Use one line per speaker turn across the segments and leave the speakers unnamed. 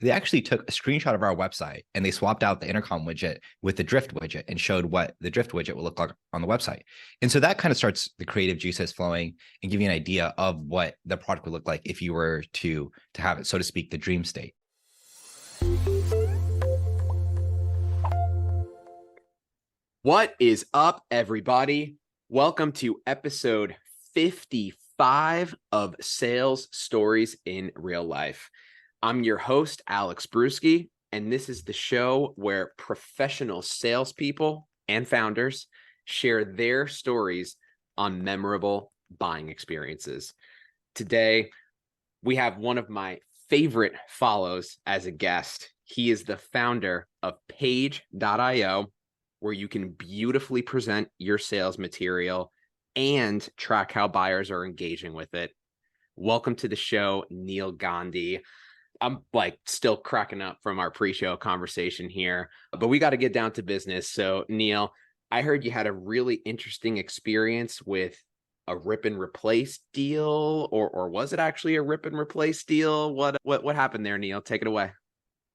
they actually took a screenshot of our website and they swapped out the intercom widget with the drift widget and showed what the drift widget will look like on the website. And so that kind of starts the creative juices flowing and give you an idea of what the product would look like if you were to have it, so to speak, the dream state.
What is up, everybody? Welcome to episode 55 of Sales Stories in Real Life. I'm your host, Alex Bruschi, and this is the show where professional salespeople and founders share their stories on memorable buying experiences. Today, we have one of my favorite follows as a guest. He is the founder of Page.io, where you can beautifully present your sales material and track how buyers are engaging with it. Welcome to the show, Neil Gandhi. I'm still cracking up from our pre-show conversation here, but we got to get down to business. So Neil, I heard you had a really interesting experience with a rip and replace deal, or was it actually a rip and replace deal? What happened there, Neil? Take it away.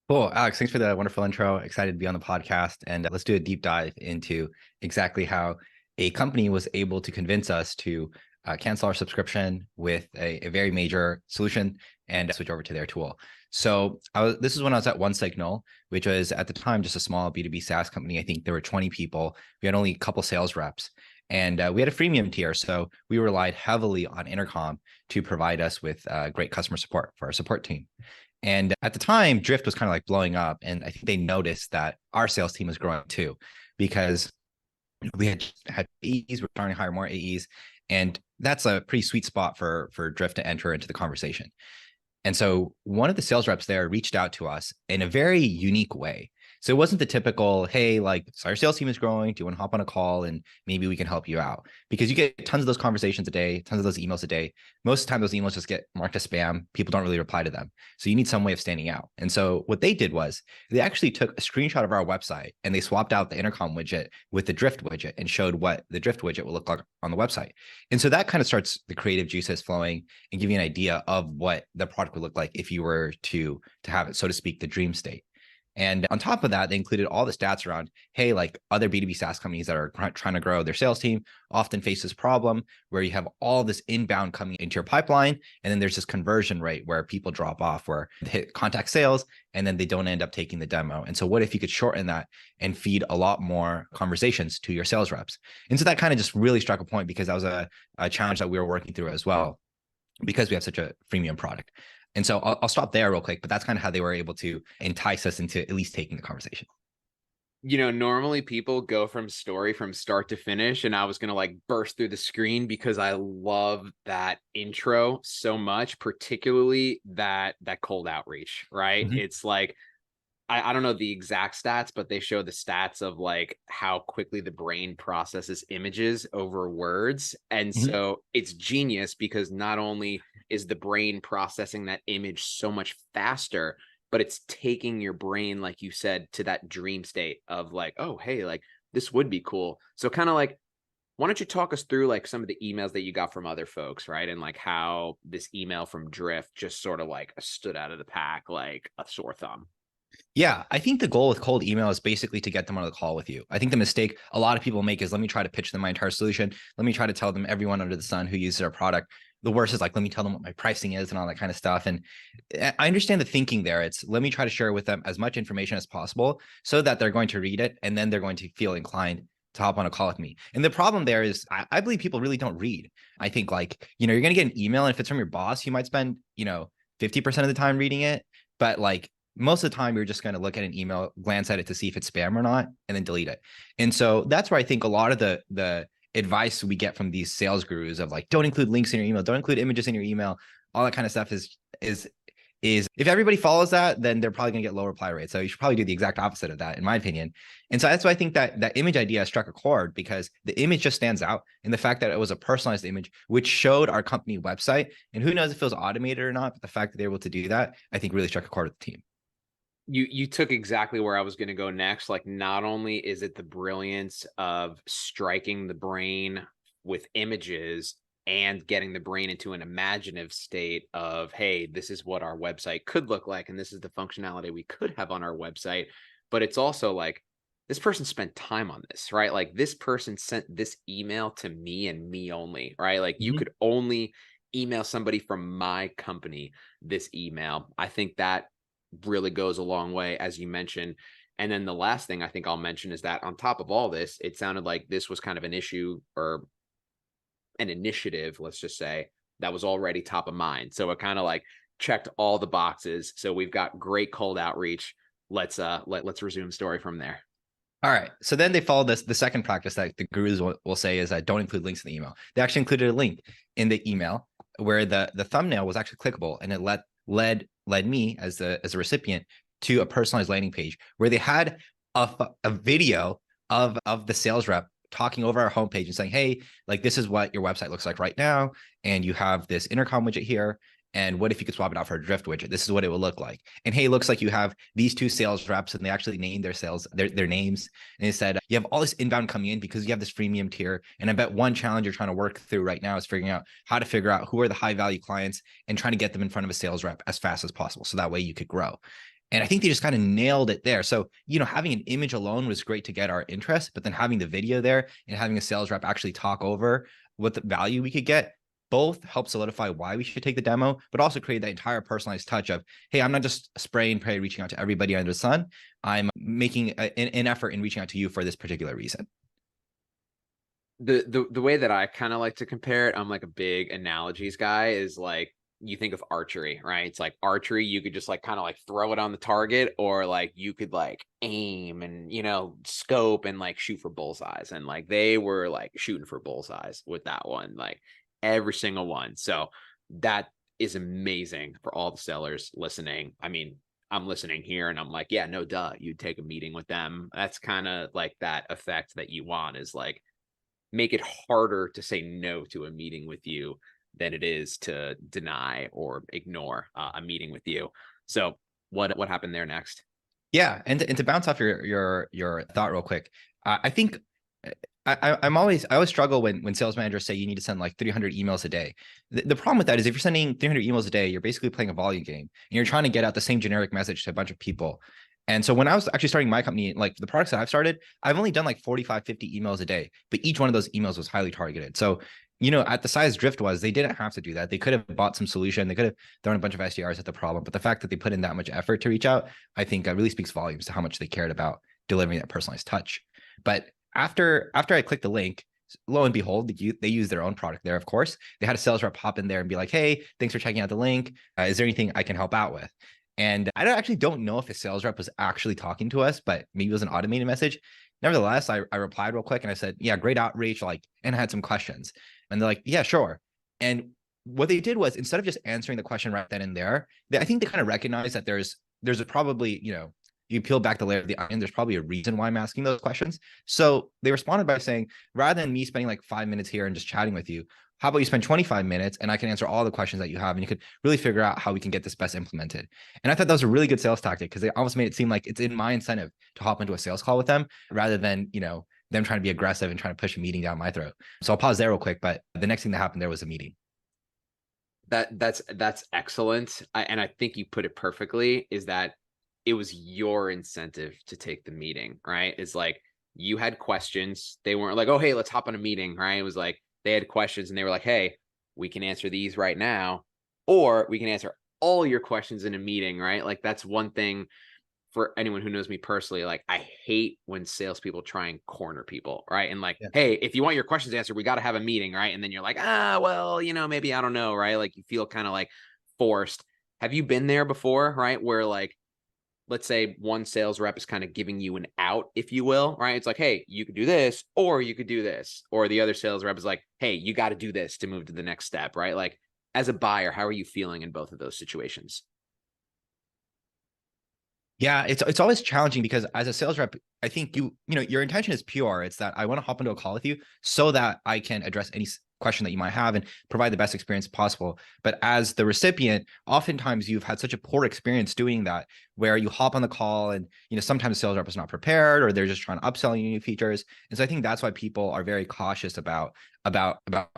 Cool. Alex, thanks for the wonderful intro. Excited to be on the podcast. And let's do a deep dive into exactly how a company was able to convince us to cancel our subscription with a very major solution and switch over to their tool. So this is when I was at OneSignal, which was at the time just a small B2B SaaS company. I think there were 20 people. We had only a couple sales reps. And we had a freemium tier. So we relied heavily on Intercom to provide us with great customer support for our support team. And at the time, Drift was kind of like blowing up. And I think they noticed that our sales team was growing too, because we had AEs, we're starting to hire more AEs. And that's a pretty sweet spot for Drift to enter into the conversation. And so one of the sales reps there reached out to us in a very unique way. So it wasn't the typical, hey, so our sales team is growing. Do you want to hop on a call and maybe we can help you out? Because you get tons of those conversations a day, tons of those emails a day. Most of the time, those emails just get marked as spam. People don't really reply to them. So you need some way of standing out. And so what they did was they actually took a screenshot of our website and they swapped out the intercom widget with the drift widget and showed what the drift widget will look like on the website. And so that kind of starts the creative juices flowing and give you an idea of what the product would look like if you were to have it, so to speak, the dream state. And on top of that, they included all the stats around, hey, other B2B SaaS companies that are trying to grow their sales team often face this problem where you have all this inbound coming into your pipeline. And then there's this conversion rate where people drop off, where they hit contact sales and then they don't end up taking the demo. And so what if you could shorten that and feed a lot more conversations to your sales reps? And so that kind of just really struck a point because that was a challenge that we were working through as well, because we have such a freemium product. And so I'll stop there real quick, but that's kind of how they were able to entice us into at least taking the conversation.
You know, normally people go from story from start to finish, and I was going to burst through the screen because I love that intro so much, particularly that cold outreach, right?
Mm-hmm.
It's I don't know the exact stats, but they show the stats of how quickly the brain processes images over words. And
Mm-hmm.
so it's genius because not only is the brain processing that image so much faster, but it's taking your brain, like you said, to that dream state of oh, hey, this would be cool. So kind of why don't you talk us through some of the emails that you got from other folks, right? And how this email from Drift just sort of stood out of the pack like a sore thumb.
Yeah, I think the goal with cold email is basically to get them on the call with you. I think the mistake a lot of people make is let me try to pitch them my entire solution. Let me try to tell them everyone under the sun who uses our product. The worst is let me tell them what my pricing is and all that kind of stuff. And I understand the thinking there. It's let me try to share with them as much information as possible so that they're going to read it and then they're going to feel inclined to hop on a call with me. And the problem there is I believe people really don't read. I think you're going to get an email, and if it's from your boss, you might spend, 50% of the time reading it. But most of the time, you're just going to look at an email, glance at it to see if it's spam or not, and then delete it. And so that's where I think a lot of the advice we get from these sales gurus of don't include links in your email, don't include images in your email, all that kind of stuff is if everybody follows that, then they're probably going to get low reply rates. So you should probably do the exact opposite of that, in my opinion. And so that's why I think that image idea struck a chord, because the image just stands out in the fact that it was a personalized image, which showed our company website. And who knows if it was automated or not, but the fact that they're able to do that, I think really struck a chord with the team.
You took exactly where I was going to go next. Not only is it the brilliance of striking the brain with images, and getting the brain into an imaginative state of, hey, this is what our website could look like, and this is the functionality we could have on our website. But it's also like, this person spent time on this, right? Like, this person sent this email to me and me only, right? Like, you could only email somebody from my company this email. I think that really goes a long way, as you mentioned. And then the last thing I think I'll mention is that on top of all this, it sounded like this was kind of an issue or an initiative, let's just say, that was already top of mind. So it kind of like checked all the boxes. So we've got great cold outreach. Let's resume story from there.
All right. So then they followed this. The second practice that the gurus will say is that don't include links in the email. They actually included a link in the email where the thumbnail was actually clickable, and it led me as a recipient to a personalized landing page where they had a video of the sales rep talking over our homepage and saying, hey, like, this is what your website looks like right now, and you have this intercom widget here. And what if you could swap it out for a drift widget? This is what it would look like. And hey, it looks like you have these two sales reps, and they actually named their names. And they said, you have all this inbound coming in because you have this freemium tier. And I bet one challenge you're trying to work through right now is figuring out how to figure out who are the high value clients and trying to get them in front of a sales rep as fast as possible. So that way you could grow. And I think they just kind of nailed it there. So, having an image alone was great to get our interest, but then having the video there and having a sales rep actually talk over what the value we could get both help solidify why we should take the demo, but also create that entire personalized touch of, hey, I'm not just spray and pray reaching out to everybody under the sun. I'm making an effort in reaching out to you for this particular reason.
The way that I kind of like to compare it, I'm like a big analogies guy, is like, you think of archery, right? It's like archery, you could just like kind of like throw it on the target, or like you could like aim and, scope and like shoot for bullseyes. And like they were like shooting for bullseyes with that one, like every single one. So that is amazing for all the sellers listening. I mean, I'm listening here and I'm like, yeah, no duh, you'd take a meeting with them. That's kind of like that effect that you want, is like, make it harder to say no to a meeting with you than it is to deny or ignore a meeting with you. So what happened there next?
Yeah, and to bounce off your thought real quick, I think I always struggle when sales managers say you need to send like 300 emails a day. The problem with that is if you're sending 300 emails a day, you're basically playing a volume game, and you're trying to get out the same generic message to a bunch of people. And so when I was actually starting my company, like the products that I've started, I've only done like 45, 50 emails a day, but each one of those emails was highly targeted. So, at the size Drift was, they didn't have to do that. They could have bought some solution. They could have thrown a bunch of SDRs at the problem. But the fact that they put in that much effort to reach out, I think really speaks volumes to how much they cared about delivering that personalized touch. But after I clicked the link, lo and behold, they use their own product there. Of course, they had a sales rep hop in there and be like, hey, thanks for checking out the link. Is there anything I can help out with? And I actually don't know if a sales rep was actually talking to us, but maybe it was an automated message. Nevertheless, I replied real quick and I said, yeah, great outreach. And I had some questions. And they're like, yeah, sure. And what they did was, instead of just answering the question right then and there, I think they kind of recognized that there's a probably, you peel back the layer of the onion, there's probably a reason why I'm asking those questions. So they responded by saying, rather than me spending like 5 minutes here and just chatting with you, how about you spend 25 minutes and I can answer all the questions that you have, and you could really figure out how we can get this best implemented. And I thought that was a really good sales tactic, because they almost made it seem like it's in my incentive to hop into a sales call with them, rather than, them trying to be aggressive and trying to push a meeting down my throat. So I'll pause there real quick, but the next thing that happened there was a meeting.
That's excellent. And I think you put it perfectly, is that it was your incentive to take the meeting, right? It's like, you had questions. They weren't like, oh, hey, let's hop on a meeting, right? It was like, they had questions and they were like, hey, we can answer these right now, or we can answer all your questions in a meeting, right? Like, that's one thing for anyone who knows me personally. Like, I hate when salespeople try and corner people, right? And like,
Yeah.
hey, if you want your questions answered, we got to have a meeting, right? And then you're like, well, maybe, I don't know, right? Like, you feel kind of like forced. Have you been there before, right? Where like, let's say one sales rep is kind of giving you an out, if you will, right? It's like, hey, you could do this, or you could do this. Or the other sales rep is like, hey, you got to do this to move to the next step, right? Like, as a buyer, how are you feeling in both of those situations?
Yeah, it's always challenging, because as a sales rep, I think your intention is pure. It's that I want to hop into a call with you so that I can address any question that you might have and provide the best experience possible. But as the recipient, oftentimes you've had such a poor experience doing that, where you hop on the call and, sometimes the sales rep is not prepared, or they're just trying to upsell you new features. And so I think that's why people are very cautious about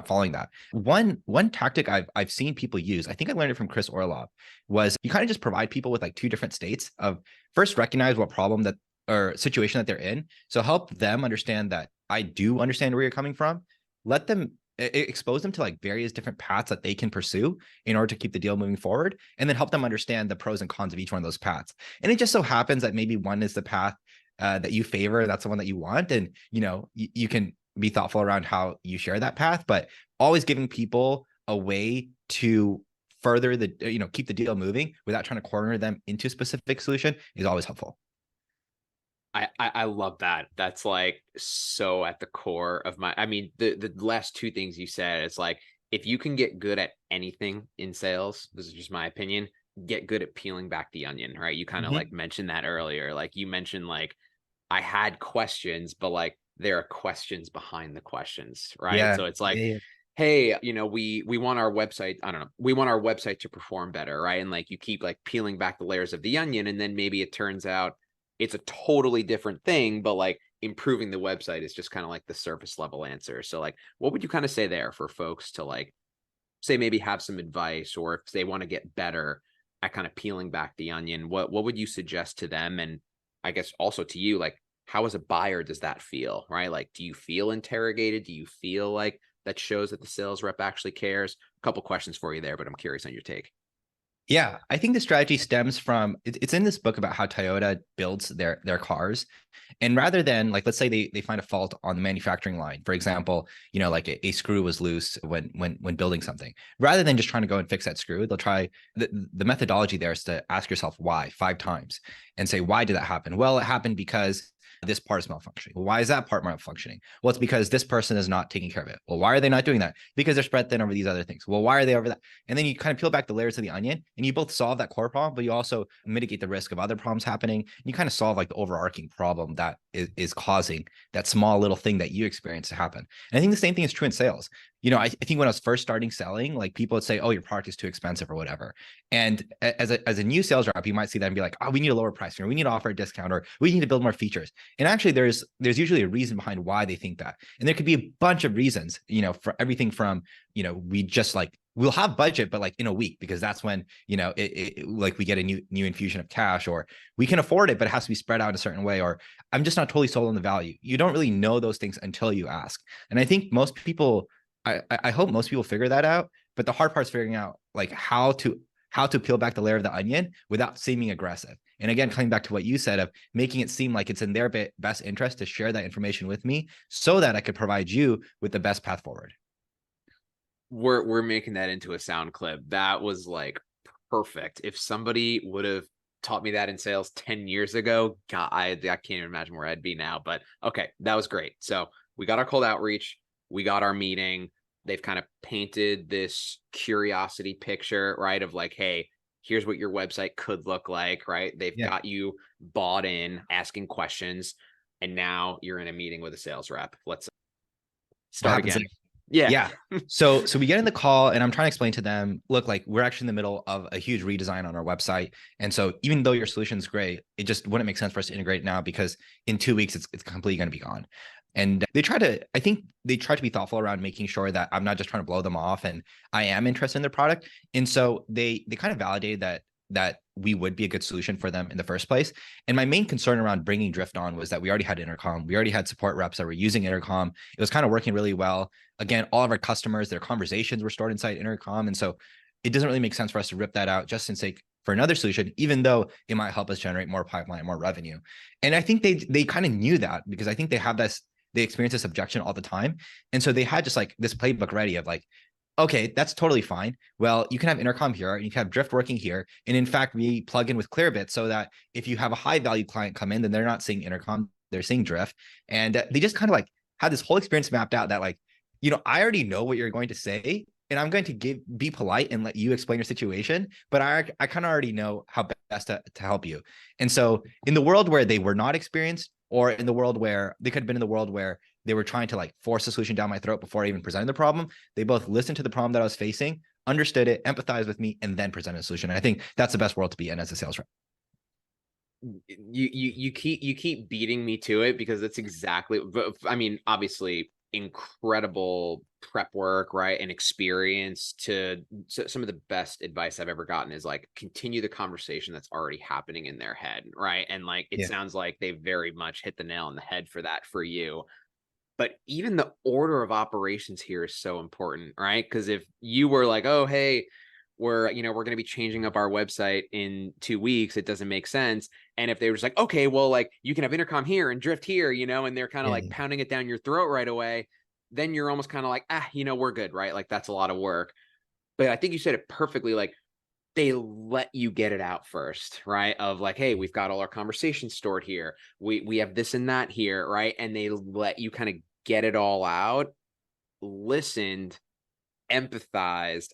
following that. One tactic I've seen people use, I think I learned it from Chris Orlov, was you kind of just provide people with like two different states of, first, recognize what problem that or situation that they're in. So help them understand that I do understand where you're coming from. Let them expose them to like various different paths that they can pursue in order to keep the deal moving forward, and then help them understand the pros and cons of each one of those paths. And it just so happens that maybe one is the path that you favor, that's the one that you want, and you can be thoughtful around how you share that path, but always giving people a way to further the keep the deal moving without trying to corner them into a specific solution is always helpful.
I love that. That's like so at the core of the last two things you said, it's like, if you can get good at anything in sales, this is just my opinion, get good at peeling back the onion, right? You kind of like mentioned that earlier. Like you mentioned, like, I had questions, but like there are questions behind the questions, right?
Yeah.
So it's like,
Yeah.
hey, we want our website, I don't know, we want our website to perform better, right? And like you keep like peeling back the layers of the onion, and then maybe it turns out it's a totally different thing, but like improving the website is just kind of like the surface level answer. So like, what would you kind of say there for folks to like, say, maybe have some advice, or if they want to get better at kind of peeling back the onion, what would you suggest to them? And I guess also to you, like, how as a buyer does that feel, right? Like, do you feel interrogated? Do you feel like that shows that the sales rep actually cares? A couple questions for you there, but I'm curious on your take.
Yeah, I think the strategy stems from it's in this book about how Toyota builds their cars. And rather than, like, let's say they find a fault on the manufacturing line, for example, like a screw was loose when building something. Rather than just trying to go and fix that screw, they'll try the methodology there is to ask yourself why 5 times and say, why did that happen? Well, it happened because this part is malfunctioning. Well, why is that part malfunctioning? Well, it's because this person is not taking care of it. Well, why are they not doing that? Because they're spread thin over these other things. Well, why are they over that? And then you kind of peel back the layers of the onion, and you both solve that core problem, but you also mitigate the risk of other problems happening. You kind of solve like the overarching problem that is causing that small little thing that you experience to happen. And I think the same thing is true in sales. I think when I was first starting selling, like, people would say, oh, your product is too expensive or whatever. And as a new sales rep, you might see that and be like, oh, we need a lower price, or we need to offer a discount, or we need to build more features. And actually there's usually a reason behind why they think that. And there could be a bunch of reasons, for everything from, we just like, we'll have budget, but like in a week, because that's when, like we get a new infusion of cash, or we can afford it, but it has to be spread out in a certain way, or I'm just not totally sold on the value. You don't really know those things until you ask. And I think most people, I hope most people figure that out, but the hard part is figuring out like how to peel back the layer of the onion without seeming aggressive. And again, coming back to what you said of making it seem like it's in their best interest to share that information with me so that I could provide you with the best path forward.
We're making that into a sound clip. That was like perfect. If somebody would have taught me that in sales 10 years ago, God, I can't even imagine where I'd be now. But okay, that was great. So we got our cold outreach, we got our meeting. They've kind of painted this curiosity picture, right? Of like, hey, here's what your website could look like, right? They've got you bought in, asking questions, and now you're in a meeting with a sales rep. Let's start again.
Yeah. So we get in the call, and I'm trying to explain to them, look, like, we're actually in the middle of a huge redesign on our website. And so even though your solution's great, it just wouldn't make sense for us to integrate now, because in 2 weeks, it's completely going to be gone. And I think they try to be thoughtful around making sure that I'm not just trying to blow them off, and I am interested in their product. And so they kind of validated that we would be a good solution for them in the first place. And my main concern around bringing Drift on was that we already had Intercom. We already had support reps that were using Intercom. It was kind of working really well. Again, all of our customers, their conversations were stored inside Intercom. And so it doesn't really make sense for us to rip that out just in sake for another solution, even though it might help us generate more pipeline, more revenue. And I think they kind of knew that, because I think they experience this objection all the time. And so they had just like this playbook ready of like, okay, that's totally fine. Well, you can have Intercom here, and you can have Drift working here. And in fact, we plug in with Clearbit so that if you have a high value client come in, then they're not seeing Intercom, they're seeing Drift. And they just kind of like had this whole experience mapped out that like, I already know what you're going to say, and I'm going to be polite and let you explain your situation, but I kind of already know how best to help you. And so in the world where they were not experienced, or in the world where they could have been in the world where they were trying to like force a solution down my throat before I even presented the problem. They both listened to the problem that I was facing, understood it, empathized with me, and then presented a solution. And I think that's the best world to be in as a sales rep.
You keep beating me to it, because that's exactly, I mean, obviously incredible prep work, right, and experience. To some of the best advice I've ever gotten is like, continue the conversation that's already happening in their head, right? And like, it
Yeah.
sounds like they very much hit the nail on the head for that for you. But even the order of operations here is so important, right? Because if you were like, oh, hey, we're going to be changing up our website in 2 weeks, it doesn't make sense. And if they were just like, okay, well, like, you can have intercom here and drift here, and they're kind of
Yeah.
like pounding it down your throat right away, then you're almost kind of like, we're good, right? Like, that's a lot of work. But I think you said it perfectly. Like, they let you get it out first, right? Of like, hey, we've got all our conversations stored here. We have this and that here, right? And they let you kind of get it all out, listened, empathized,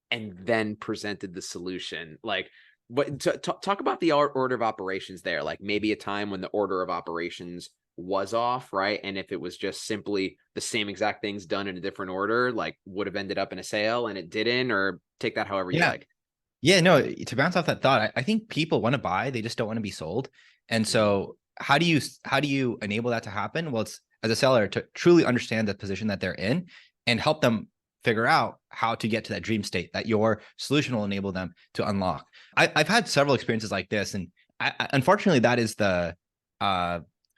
and then presented the solution. Like, but talk about the order of operations there. Like, maybe a time when the order of operations was off, right? And if it was just simply the same exact things done in a different order, like, would have ended up in a sale and it didn't, or take that however you
Yeah.
like.
Yeah, no, to bounce off that thought, I think people want to buy, they just don't want to be sold. And
Mhm.
so how do you enable that to happen? Well, it's as a seller to truly understand the position that they're in and help them figure out how to get to that dream state that your solution will enable them to unlock. I've had several experiences like this, and unfortunately, that is uh,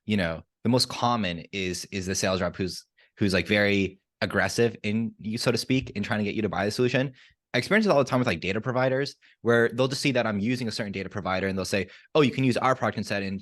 the most common is the sales rep who's like very aggressive in you, so to speak, in trying to get you to buy the solution. I experience it all the time with like data providers where they'll just see that I'm using a certain data provider and they'll say, oh, you can use our product instead. And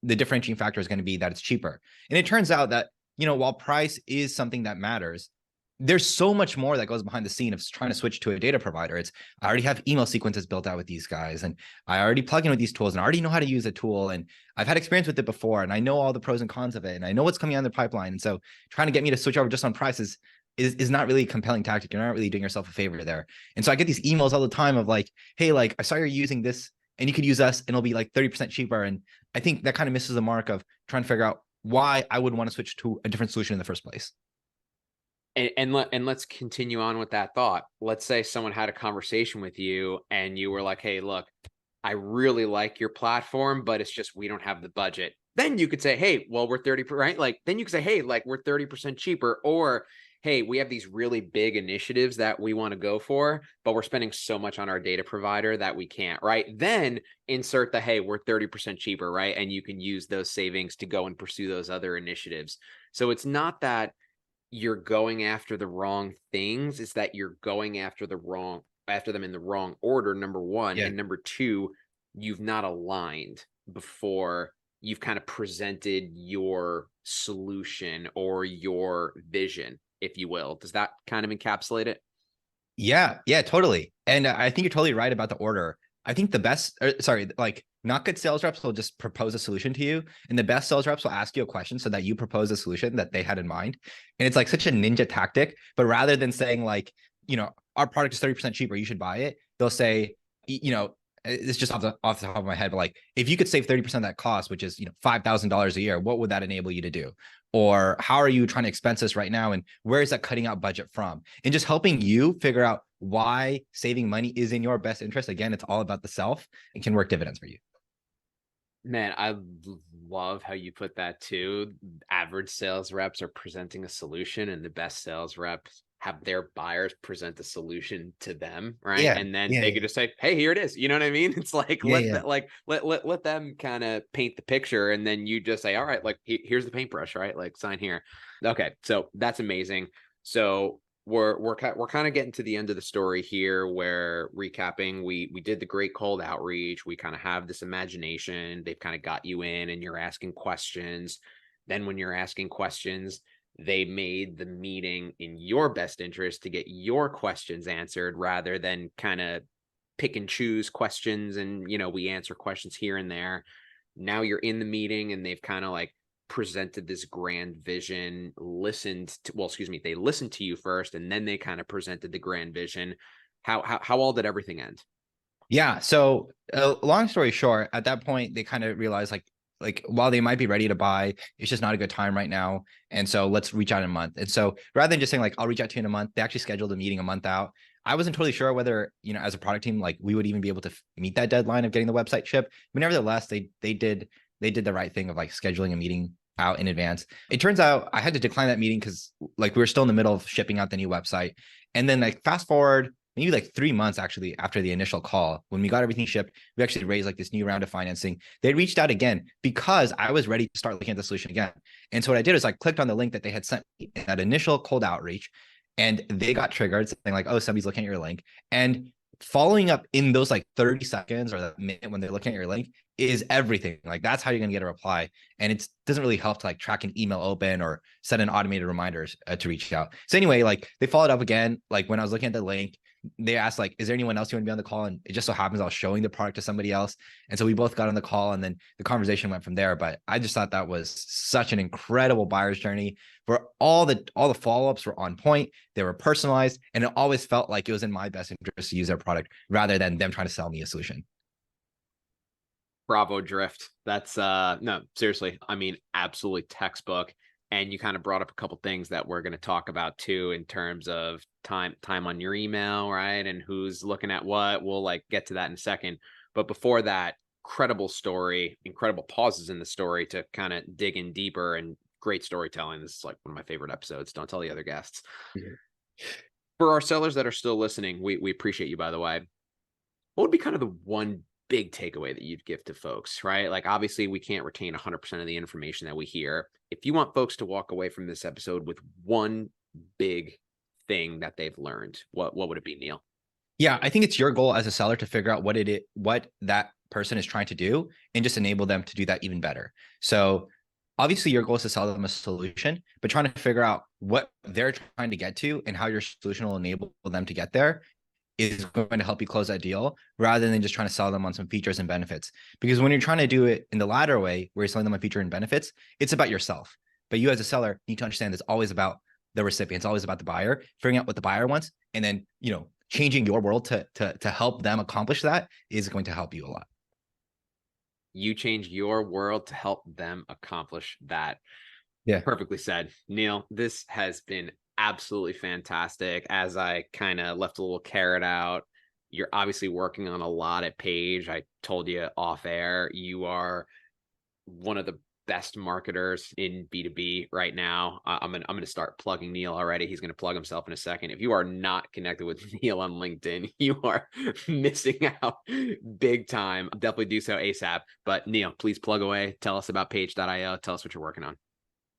the differentiating factor is going to be that it's cheaper. And it turns out that, while price is something that matters, there's so much more that goes behind the scene of trying to switch to a data provider. I already have email sequences built out with these guys, and I already plug in with these tools, and I already know how to use a tool. And I've had experience with it before, and I know all the pros and cons of it, and I know what's coming on the pipeline. And so trying to get me to switch over just on prices is not really a compelling tactic. You're not really doing yourself a favor there. And so I get these emails all the time of like, hey, like I saw you're using this and you could use us and it'll be like 30% cheaper. And I think that kind of misses the mark of trying to figure out why I would want to switch to a different solution in the first place.
And let's continue on with that thought. Let's say someone had a conversation with you and you were like, hey, look, I really like your platform, but it's just we don't have the budget. Then you could say, hey, well, we're 30%, right? Like, then you could say, hey, like, we're 30% cheaper. Or, hey, we have these really big initiatives that we want to go for, but we're spending so much on our data provider that we can't, right? Then insert the, hey, we're 30% cheaper, right? And you can use those savings to go and pursue those other initiatives. So it's not that you're going after the wrong things, is that you're going after them in the wrong order, number one.
Yeah.
And number two, you've not aligned before you've kind of presented your solution or your vision, if you will. Does that kind of encapsulate it?
Yeah, yeah, totally. And I think you're totally right about the order. I think the best, sorry, like not good sales reps will just propose a solution to you, and the best sales reps will ask you a question so that you propose a solution that they had in mind. And it's like such a ninja tactic. But rather than saying like, our product is 30% cheaper, you should buy it, they'll say, it's just off the top of my head, but like if you could save 30% of that cost, which is $5,000 a year, what would that enable you to do? Or how are you trying to expense this right now? And where is that cutting out budget from? And just helping you figure out why saving money is in your best interest. Again, it's all about the self and can work dividends for you.
Man, I love how you put that too. Average sales reps are presenting a solution, and the best sales reps have their buyers present the solution to them, right?
Yeah,
And then
yeah,
they
yeah,
could just say, "Hey, here it is." You know what I mean? It's like,
yeah, yeah.
let them kind of paint the picture, and then you just say, "All right, like, here's the paintbrush, right? Like, sign here." Okay, so that's amazing. So we're kind of getting to the end of the story here, where recapping, we did the great cold outreach. We kind of have this imagination. They've kind of got you in, and you're asking questions. Then when you're asking questions, they made the meeting in your best interest to get your questions answered, rather than kind of pick and choose questions. And we answer questions here and there. Now you're in the meeting, and they've kind of like presented this grand vision, they listened to you first, and then they kind of presented the grand vision. How all did everything end?
Yeah. So, long story short, at that point, they kind of realized like like while they might be ready to buy, it's just not a good time right now. And so let's reach out in a month. And so rather than just saying like, I'll reach out to you in a month, they actually scheduled a meeting a month out. I wasn't totally sure whether, as a product team, like we would even be able to meet that deadline of getting the website shipped. But nevertheless, they did the right thing of like scheduling a meeting out in advance. It turns out I had to decline that meeting because like we were still in the middle of shipping out the new website. And then like fast forward maybe like 3 months actually after the initial call, when we got everything shipped, we actually raised like this new round of financing. They reached out again because I was ready to start looking at the solution again. And so what I did is I clicked on the link that they had sent me in that initial cold outreach, and they got triggered saying like, oh, somebody's looking at your link. And following up in those like 30 seconds or that minute when they're looking at your link is everything. Like that's how you're going to get a reply. And it doesn't really help to like track an email open or set an automated reminders to reach out. So anyway, like they followed up again. Like when I was looking at the link, they asked like, is there anyone else you want to be on the call? And it just so happens I was showing the product to somebody else. And so we both got on the call, and then the conversation went from there. But I just thought that was such an incredible buyer's journey where all the follow-ups were on point. They were personalized, and it always felt like it was in my best interest to use their product rather than them trying to sell me a solution.
Bravo, Drift. That's no, seriously. I mean, absolutely textbook. And you kind of brought up a couple things that we're going to talk about too, in terms of time on your email, right? And who's looking at what. We'll like get to that in a second. But before that, incredible story, incredible pauses in the story to kind of dig in deeper, and great storytelling. This is like one of my favorite episodes. Don't tell the other guests. For our sellers that are still listening, we appreciate you, by the way. What would be kind of the one big takeaway that you'd give to folks, right? Like, obviously we can't retain 100% of the information that we hear. If you want folks to walk away from this episode with one big thing that they've learned, what would it be, Neil?
Yeah, I think it's your goal as a seller to figure out what that person is trying to do and just enable them to do that even better. So obviously your goal is to sell them a solution, but trying to figure out what they're trying to get to and how your solution will enable them to get there is going to help you close that deal rather than just trying to sell them on some features and benefits. Because when you're trying to do it in the latter way, where you're selling them a feature and benefits, it's about yourself. But you as a seller need to understand it's always about the recipient. It's always about the buyer, figuring out what the buyer wants, and then, changing your world to help them accomplish that is going to help you a lot.
You change your world to help them accomplish that.
Yeah.
Perfectly said. Neil, this has been absolutely fantastic. As I kind of left a little carrot out, you're obviously working on a lot at Page. I told you off air, you are one of the best marketers in B2B right now. I'm gonna start plugging Neil already. He's gonna plug himself in a second. If you are not connected with Neil on LinkedIn, you are missing out big time. Definitely do so ASAP. But Neil, please plug away. Tell us about Page.io. Tell us what you're working on.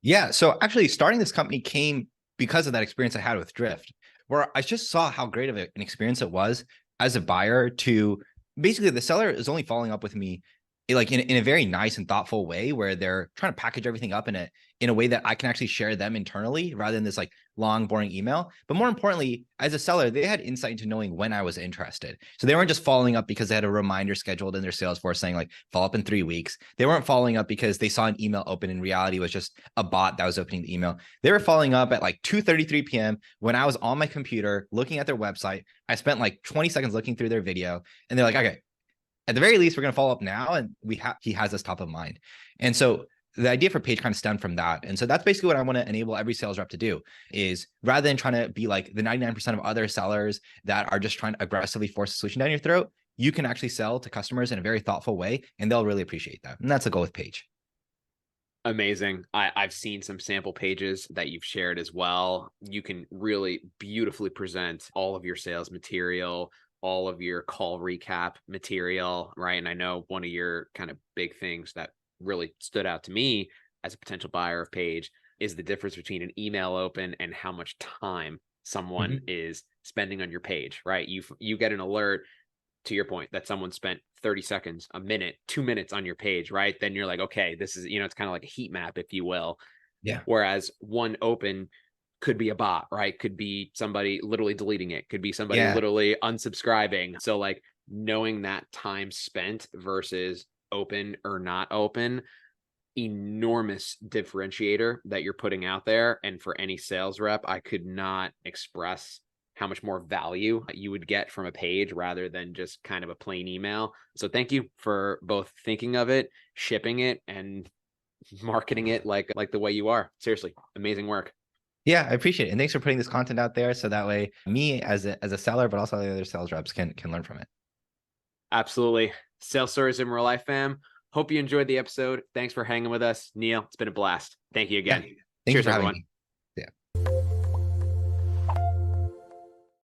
Yeah. So actually starting this company came because of that experience I had with Drift, where I just saw how great of an experience it was as a buyer to basically the seller is only following up with me like in a very nice and thoughtful way where they're trying to package everything up in a way that I can actually share them internally rather than this like long, boring email. But more importantly, as a seller, they had insight into knowing when I was interested. So they weren't just following up because they had a reminder scheduled in their Salesforce saying like follow up in 3 weeks. They weren't following up because they saw an email open. In reality, it was just a bot that was opening the email. They were following up at like 2:33 p.m. when I was on my computer looking at their website. I spent like 20 seconds looking through their video, and they're like, okay, at the very least, we're going to follow up now. And he has us top of mind. And so the idea for Page kind of stemmed from that. And so that's basically what I want to enable every sales rep to do is rather than trying to be like the 99% of other sellers that are just trying to aggressively force a solution down your throat, you can actually sell to customers in a very thoughtful way, and they'll really appreciate that. And that's the goal with Page.
Amazing. I've seen some sample pages that you've shared as well. You can really beautifully present all of your sales material, all of your call recap material, right? And I know one of your kind of big things that really stood out to me as a potential buyer of Page is the difference between an email open and how much time someone is spending on your page, right? You get an alert, to your point, that someone spent 30 seconds, a minute, 2 minutes on your page, right? Then you're like, okay, this is, it's kind of like a heat map, if you will.
Yeah.
Whereas one open could be a bot, right? Could be somebody literally deleting it, could be somebody literally unsubscribing. So like knowing that time spent versus open or not open, enormous differentiator that you're putting out there. And for any sales rep, I could not express how much more value you would get from a page rather than just kind of a plain email. So thank you for both thinking of it, shipping it, and marketing it like the way you are. Seriously, amazing work.
Yeah, I appreciate it. And thanks for putting this content out there. So that way me as a seller, but also the other sales reps can learn from it.
Absolutely. Sales Stories in Real Life, fam. Hope you enjoyed the episode. Thanks for hanging with us. Neil, it's been a blast. Thank you again.
Yeah. Thank you
Cheers,
for having
everyone.
me.